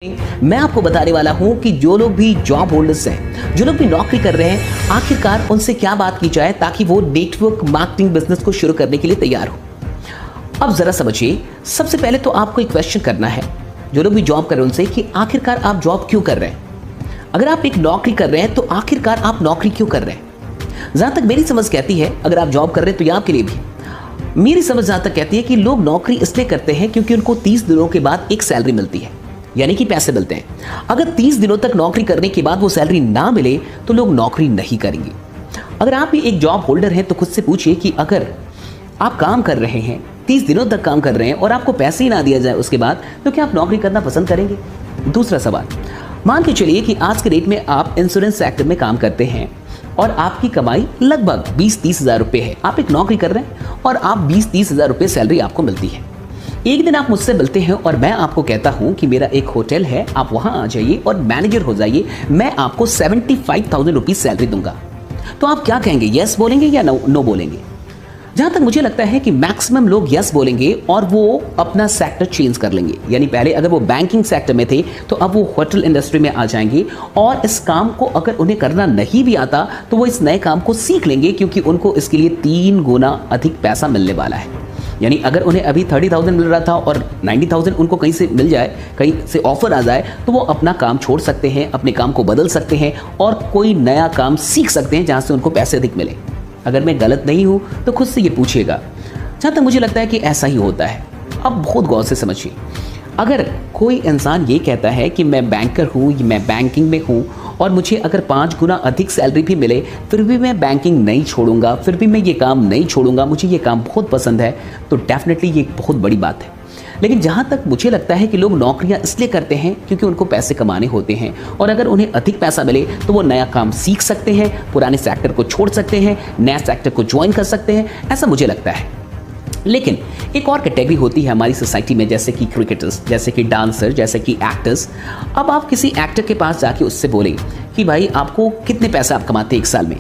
मैं आपको बताने वाला हूं कि जो लोग भी जॉब होल्डर्स हैं, जो लोग भी नौकरी कर रहे हैं, आखिरकार उनसे क्या बात की जाए ताकि वो नेटवर्क मार्केटिंग बिजनेस को शुरू करने के लिए तैयार हो। अब जरा समझिए, सबसे पहले तो आपको एक क्वेश्चन करना है जो लोग भी जॉब कर रहे हैं उनसे कि आखिरकार आप जॉब क्यों कर रहे हैं। अगर आप एक नौकरी कर रहे हैं तो आखिरकार आप नौकरी क्यों कर रहे हैं। जहां तक मेरी समझ कहती है, अगर आप जॉब कर रहे हैं तो ये आपके लिए भी मेरी समझ जहां तक कहती है कि लोग नौकरी इसलिए करते हैं क्योंकि उनको 30 दिनों के बाद एक सैलरी मिलती है, यानी कि पैसे मिलते हैं। अगर 30 दिनों तक नौकरी करने के बाद वो सैलरी ना मिले तो लोग नौकरी नहीं करेंगे। अगर आप भी एक जॉब होल्डर हैं तो खुद से पूछिए कि अगर आप काम कर रहे हैं, 30 दिनों तक काम कर रहे हैं और आपको पैसे ही ना दिया जाए उसके बाद, तो क्या आप नौकरी करना पसंद करेंगे। दूसरा सवाल, मान के चलिए कि आज के डेट में आप इंश्योरेंस सेक्टर में काम करते हैं और आपकी कमाई लगभग 20-30 हज़ार रुपये है। आप एक नौकरी कर रहे हैं और आप 20-30 हज़ार रुपये सैलरी आपको मिलती है। एक दिन आप मुझसे मिलते हैं और मैं आपको कहता हूं कि मेरा एक होटल है, आप वहां आ जाइए और मैनेजर हो जाइए, मैं आपको 75,000 रुपीज सैलरी दूंगा। तो आप क्या कहेंगे, यस बोलेंगे या नो बोलेंगे। जहां तक मुझे लगता है कि मैक्सिमम लोग यस बोलेंगे और वो अपना सेक्टर चेंज कर लेंगे। यानी पहले अगर वो बैंकिंग सेक्टर में थे तो अब वो होटल इंडस्ट्री में आ जाएंगे और इस काम को अगर उन्हें करना नहीं भी आता तो वो इस नए काम को सीख लेंगे, क्योंकि उनको इसके लिए 3 गुना अधिक पैसा मिलने वाला है। यानी अगर उन्हें अभी 30,000 मिल रहा था और 90,000 उनको कहीं से मिल जाए, कहीं से ऑफर आ जाए, तो वो अपना काम छोड़ सकते हैं, अपने काम को बदल सकते हैं और कोई नया काम सीख सकते हैं जहां से उनको पैसे अधिक मिले। अगर मैं गलत नहीं हूं तो खुद से ये पूछिएगा। जहां तक मुझे लगता है कि ऐसा ही होता है। अब बहुत गौर से समझिए, अगर कोई इंसान ये कहता है कि मैं बैंकर हूँ, मैं बैंकिंग में हूँ और मुझे अगर 5 गुना अधिक सैलरी भी मिले फिर भी मैं बैंकिंग नहीं छोड़ूंगा, फिर भी मैं ये काम नहीं छोड़ूंगा, मुझे ये काम बहुत पसंद है, तो डेफिनेटली ये एक बहुत बड़ी बात है। लेकिन जहाँ तक मुझे लगता है कि लोग नौकरियाँ इसलिए करते हैं क्योंकि उनको पैसे कमाने होते हैं और अगर उन्हें अधिक पैसा मिले तो वो नया काम सीख सकते हैं, पुराने सेक्टर को छोड़ सकते हैं, नया सेक्टर को ज्वाइन कर सकते हैं, ऐसा मुझे लगता है। लेकिन एक और कैटेगरी होती है हमारी सोसाइटी में, जैसे कि क्रिकेटर्स, जैसे कि डांसर, जैसे कि एक्टर्स। अब आप किसी एक्टर के पास जाके उससे बोलें कि भाई आपको कितने पैसे आप कमाते हैं एक साल में,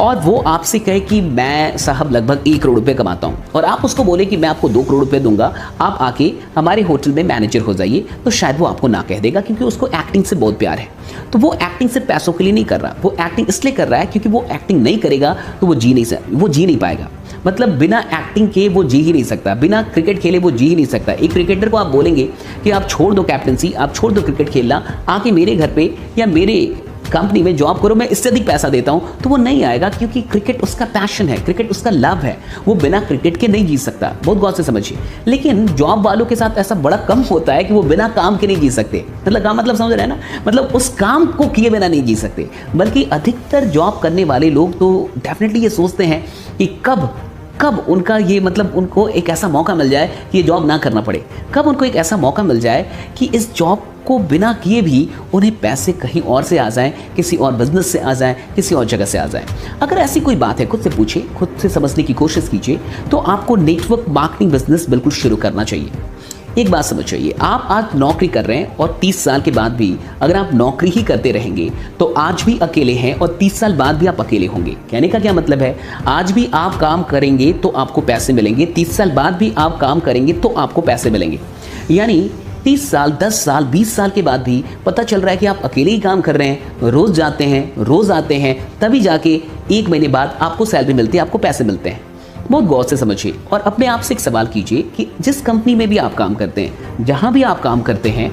और वो आपसे कहे कि मैं साहब लगभग 1 करोड़ रुपए कमाता हूँ, और आप उसको बोले कि मैं आपको 2 करोड़ रुपए दूंगा, आप आके हमारे होटल में मैनेजर हो जाइए, तो शायद वो आपको ना कह देगा, क्योंकि उसको एक्टिंग से बहुत प्यार है। तो वो एक्टिंग सिर्फ पैसों के लिए नहीं कर रहा, वो एक्टिंग इसलिए कर रहा है क्योंकि वो एक्टिंग नहीं करेगा तो वो जी नहीं पाएगा। मतलब बिना एक्टिंग के वो जी ही नहीं सकता, बिना क्रिकेट खेले वो जी ही नहीं सकता। एक क्रिकेटर को आप बोलेंगे कि आप छोड़ दो कैप्टनसी, आप छोड़ दो क्रिकेट खेलना, आके मेरे घर पे या मेरे कंपनी में जॉब करो, मैं इससे अधिक पैसा देता हूं, तो वो नहीं आएगा, क्योंकि क्रिकेट उसका पैशन है, क्रिकेट उसका लव है, वो बिना क्रिकेट के नहीं जी सकता। बहुत गौर से समझिए। लेकिन जॉब वालों के साथ ऐसा बड़ा कम होता है कि वो बिना काम के नहीं जी सकते। मतलब काम मतलब समझ रहे हैं ना, मतलब उस काम को किए बिना नहीं जी सकते। बल्कि अधिकतर जॉब करने वाले लोग तो डेफिनेटली ये सोचते हैं कि कब उनका ये मतलब उनको एक ऐसा मौका मिल जाए कि ये जॉब ना करना पड़े, कब उनको एक ऐसा मौका मिल जाए कि इस जॉब को बिना किए भी उन्हें पैसे कहीं और से आ जाएं, किसी और बिजनेस से आ जाएं, किसी और जगह से आ जाएं। अगर ऐसी कोई बात है, खुद से पूछिए, खुद से समझने की कोशिश कीजिए, तो आपको नेटवर्क मार्केटिंग बिजनेस बिल्कुल शुरू करना चाहिए। एक बात समझ जाइए, आप आज नौकरी कर रहे हैं और 30 साल के बाद भी अगर आप नौकरी ही करते रहेंगे तो आज भी अकेले हैं और 30 साल बाद भी आप अकेले होंगे। कहने का क्या मतलब है, आज भी आप काम करेंगे तो आपको पैसे मिलेंगे, 30 साल बाद भी आप काम करेंगे तो आपको पैसे मिलेंगे। यानी 30 साल, 10 साल, 20 साल के बाद भी पता चल रहा है कि आप अकेले ही काम कर रहे हैं, रोज जाते हैं, रोज आते हैं, तभी जाके 1 महीने बाद आपको सैलरी मिलती है, आपको पैसे मिलते हैं। बहुत गौर से समझिए और अपने आप से एक सवाल कीजिए कि जिस कंपनी में भी आप काम करते हैं, जहां भी आप काम करते हैं,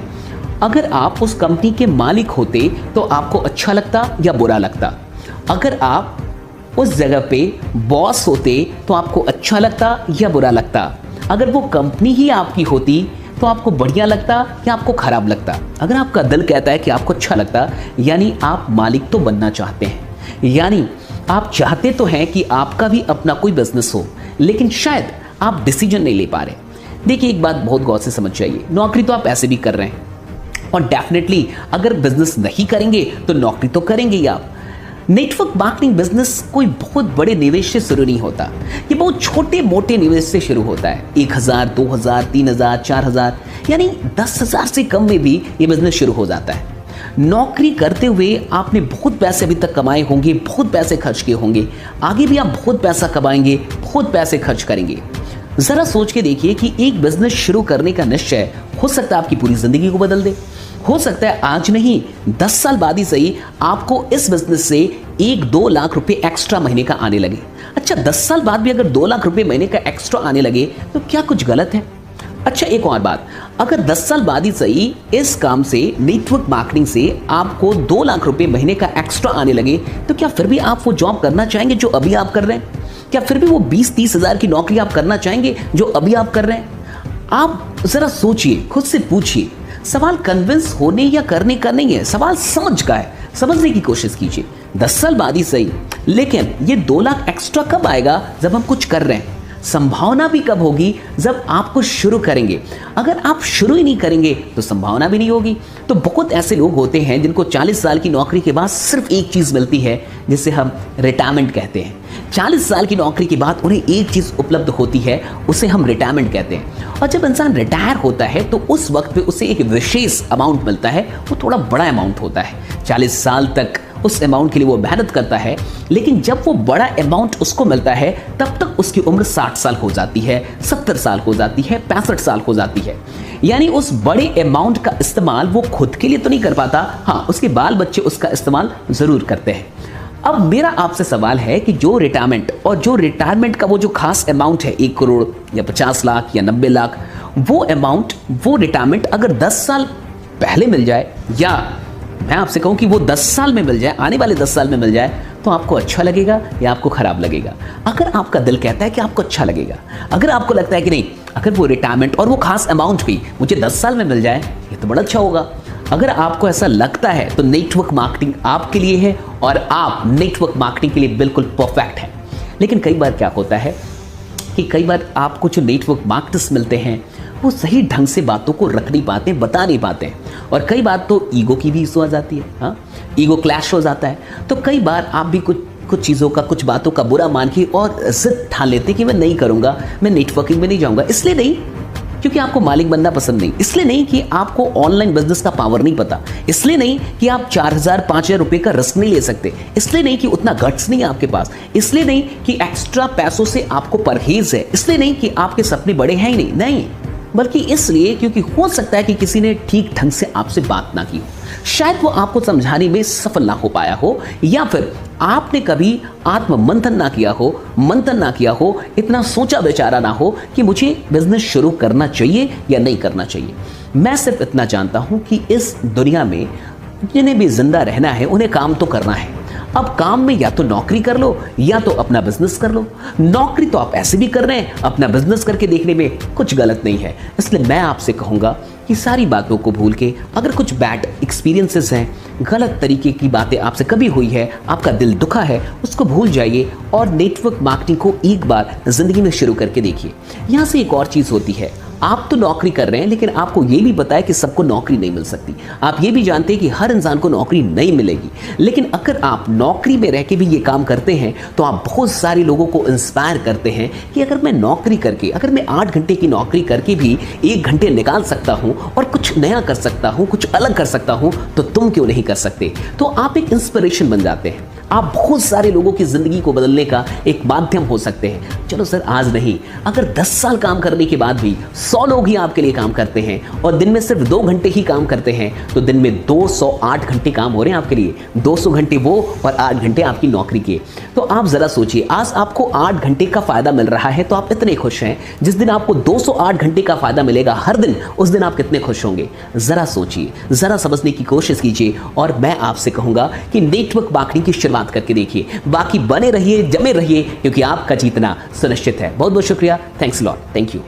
अगर आप उस कंपनी के मालिक होते तो आपको अच्छा लगता या बुरा लगता। अगर आप उस जगह पे बॉस होते तो आपको अच्छा लगता या बुरा लगता। अगर वो कंपनी ही आपकी होती तो आपको बढ़िया लगता या आपको खराब लगता। अगर आपका दिल कहता है कि आपको अच्छा लगता, यानी आप मालिक तो बनना चाहते हैं, यानी आप चाहते तो हैं कि आपका भी अपना कोई बिजनेस हो, लेकिन शायद आप डिसीजन नहीं ले पा रहे। देखिए, एक बात बहुत गौर से समझ जाइए, नौकरी तो आप ऐसे भी कर रहे हैं और डेफिनेटली अगर बिजनेस नहीं करेंगे तो नौकरी तो करेंगे ही आप। नेटवर्क मार्केटिंग बिजनेस कोई बहुत बड़े निवेश से शुरू नहीं होता, ये बहुत छोटे मोटे निवेश से शुरू होता है। 1,000, 2,000, 3,000, 4,000, यानी 10,000 से कम में भी ये बिजनेस शुरू हो जाता है। नौकरी करते हुए आपने बहुत पैसे अभी तक कमाए होंगे, बहुत पैसे खर्च किए होंगे, आगे भी आप बहुत पैसा कमाएंगे, बहुत पैसे खर्च करेंगे। जरा सोच के देखिए कि एक बिजनेस शुरू करने का निश्चय हो सकता है आपकी पूरी जिंदगी को बदल दे, हो सकता है आज नहीं 10 साल बाद ही सही आपको इस बिजनेस से 1-2 लाख रुपए एक्स्ट्रा महीने का आने लगे। अच्छा, 10 साल बाद भी अगर 2 लाख रुपए महीने का एक्स्ट्रा आने लगे तो क्या कुछ गलत है? अच्छा, एक और बात, अगर 10 साल बाद ही सही इस काम से, नेटवर्क मार्केटिंग से आपको 2 लाख रुपए महीने का एक्स्ट्रा आने लगे तो क्या फिर भी आप वो जॉब करना चाहेंगे जो अभी आप कर रहे हैं? क्या फिर भी वो 20-30 हजार की नौकरी आप करना चाहेंगे जो अभी आप कर रहे हैं? आप जरा सोचिए, खुद से पूछिए। सवाल कन्विंस होने या करने का नहीं है, सवाल समझ का है। समझने की कोशिश कीजिए। 10 साल बाद ही सही, लेकिन ये 2 लाख एक्स्ट्रा कब आएगा? जब हम कुछ कर रहे हैं। संभावना भी कब होगी? जब आप कुछ शुरू करेंगे। अगर आप शुरू ही नहीं करेंगे तो संभावना भी नहीं होगी। तो बहुत ऐसे लोग होते हैं जिनको 40 साल की नौकरी के बाद सिर्फ एक चीज मिलती है जिसे हम रिटायरमेंट कहते हैं। 40 साल की नौकरी के बाद उन्हें एक चीज उपलब्ध होती है, उसे हम रिटायरमेंट कहते हैं। और जब इंसान रिटायर होता है तो उस वक्त पे उसे एक विशेष अमाउंट मिलता है, वो थोड़ा बड़ा अमाउंट होता है। 40 साल तक उस अमाउंट के लिए वो मेहनत करता है, लेकिन जब वो बड़ा अमाउंट उसको मिलता है तब तक उसकी उम्र 60 साल हो जाती है, 70 साल हो जाती है, 65 साल हो जाती है। यानी उस बड़े अमाउंट का इस्तेमाल वो खुद के लिए तो नहीं कर पाता, हाँ उसके बाल बच्चे उसका इस्तेमाल जरूर करते हैं। अब मेरा आपसे सवाल है कि जो रिटायरमेंट का वो जो खास अमाउंट है, 1 करोड़ या 50 लाख या 90 लाख, वो अमाउंट, वो रिटायरमेंट अगर 10 साल पहले मिल जाए, या मैं आपसे कहूं कि वो 10 साल में मिल जाए, आने वाले 10 साल में मिल जाए, तो आपको अच्छा लगेगा या आपको खराब लगेगा? अगर आपका दिल कहता है कि आपको अच्छा लगेगा, अगर आपको लगता है कि नहीं, अगर वो रिटायरमेंट और वो खास अमाउंट भी मुझे 10 साल में मिल जाए, ये तो बड़ा अच्छा होगा। अगर आपको ऐसा लगता है तो नेटवर्क मार्केटिंग आपके लिए है और आप नेटवर्क मार्केटिंग के लिए बिल्कुल परफेक्ट है। लेकिन कई बार क्या होता है कि कई बार आपको जो नेटवर्क मार्केटर्स मिलते हैं वो सही ढंग से बातों को रख नहीं पाते, बता नहीं पाते, और कई बार तो ईगो की भी इशू आ जाती है। हाँ, ईगो क्लैश हो जाता है। तो कई बार आप भी कुछ चीज़ों का, कुछ बातों का बुरा मान के और जिद ठान लेते कि मैं नहीं करूँगा, मैं नेटवर्किंग में नहीं जाऊँगा। इसलिए नहीं क्योंकि आपको मालिक बनना पसंद नहीं, इसलिए नहीं कि आपको ऑनलाइन बिजनेस का पावर नहीं पता, इसलिए नहीं कि आप 4000-5000 रुपए का रिस्क नहीं ले सकते, इसलिए नहीं कि उतना गट्स नहीं है आपके पास, इसलिए नहीं कि एक्स्ट्रा पैसों से आपको परहेज है, इसलिए नहीं कि आपके सपने बड़े हैं ही नहीं, बल्कि इसलिए क्योंकि हो सकता है कि किसी ने ठीक ढंग से आपसे बात ना की हो, शायद वो आपको समझाने में सफल ना हो पाया हो, या फिर आपने कभी आत्म मंथन ना किया हो, इतना सोचा विचारा ना हो कि मुझे बिजनेस शुरू करना चाहिए या नहीं करना चाहिए। मैं सिर्फ इतना जानता हूं कि इस दुनिया में जिन्हें भी जिंदा रहना है उन्हें काम तो करना है। अब काम में या तो नौकरी कर लो या तो अपना बिजनेस कर लो। नौकरी तो आप ऐसे भी कर रहे हैं, अपना बिजनेस करके देखने में कुछ गलत नहीं है। इसलिए मैं आपसे कहूंगा कि सारी बातों को भूल के, अगर कुछ बैड एक्सपीरियंसेस हैं, गलत तरीके की बातें आपसे कभी हुई है, आपका दिल दुखा है, उसको भूल जाइए और नेटवर्क मार्केटिंग को एक बार जिंदगी में शुरू करके देखिए। यहाँ से एक और चीज होती है, आप तो नौकरी कर रहे हैं, लेकिन आपको यह भी पता है कि सबको नौकरी नहीं मिल सकती। आप ये भी जानते हैं कि हर इंसान को नौकरी नहीं मिलेगी। लेकिन अगर आप नौकरी में रह के भी ये काम करते हैं तो आप बहुत सारे लोगों को इंस्पायर करते हैं कि अगर मैं नौकरी करके, अगर मैं 8 घंटे की नौकरी करके भी 1 घंटे निकाल सकता हूं और कुछ नया कर सकता हूं, कुछ अलग कर सकता हूं, तो तुम क्यों नहीं कर सकते? तो आप एक इंस्पिरेशन बन जाते हैं। आप बहुत सारे लोगों की जिंदगी को बदलने का एक माध्यम हो सकते हैं। चलो सर, आज नहीं, अगर 10 साल काम करने के बाद भी 100 लोग ही आपके लिए काम करते हैं और दिन में सिर्फ 2 घंटे ही काम करते हैं, तो दिन में 208 घंटे काम हो रहे हैं आपके लिए। 200 घंटे वो और 8 घंटे आपकी नौकरी के। तो आप जरा सोचिए, आज आपको 8 घंटे का फायदा मिल रहा है तो आप इतने खुश हैं। जिस दिन आपको 208 घंटे का फायदा मिलेगा हर दिन, उस दिन आप कितने खुश होंगे? जरा सोचिए, जरा समझने की कोशिश कीजिए। और मैं आपसे कहूंगा कि नेटवर्क मार्केटिंग की शुरुआत करके देखिए। बाकी बने रहिए, जमे रहिए, क्योंकि आपका जीतना सुनिश्चित है। बहुत बहुत शुक्रिया। Thanks lot. Thank you.